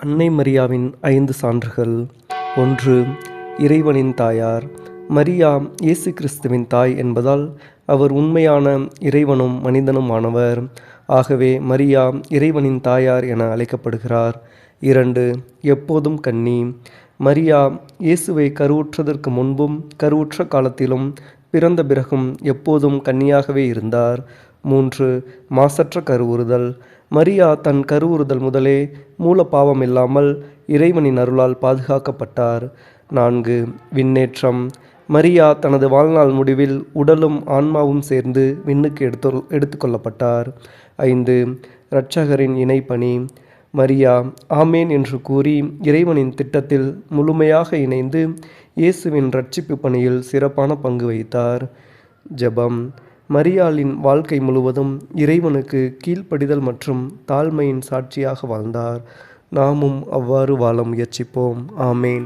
அன்னை மரியாவின் 5 சான்றுகள். 1. இறைவனின் தாயார். மரியா இயேசு கிறிஸ்துவின் தாய் என்பதால் அவர் உண்மையான இறைவனும் மனிதனுமானவர். ஆகவே மரியா இறைவனின் தாயார் என அழைக்கப்படுகிறார். 2. எப்போதும் கன்னி. மரியா இயேசுவை கருவுற்றதற்கு முன்பும் காலத்திலும் காலத்திலும் பிறந்த பிறகும் எப்போதும் கன்னியாகவே இருந்தார். 3. மாசற்ற கருவுறுதல். மரியா தன் கருவுறுதல் முதலே மூல பாவமில்லாமல் இறைவனின் அருளால் பாதுகாக்கப்பட்டார். 4. விண்ணேற்றம். மரியா தனது வாழ்நாள் முடிவில் உடலும் ஆன்மாவும் சேர்ந்து விண்ணுக்கு எடுத்துக்கொள்ளப்பட்டார். 5. இரட்சகரின் இணைப்பணி. மரியா ஆமேன் என்று கூறி இறைவனின் திட்டத்தில் முழுமையாக இணைந்து இயேசுவின் இரட்சிப்பு பணியில் சிறப்பான பங்கு வகித்தார். ஜெபம். மரியாளின் வாழ்க்கை முழுவதும் இறைவனுக்கு கீழ்ப்படிதல் மற்றும் தாழ்மையின் சாட்சியாக வாழ்ந்தார். நாமும் அவ்வாறு வாழ முயற்சிப்போம். ஆமேன்.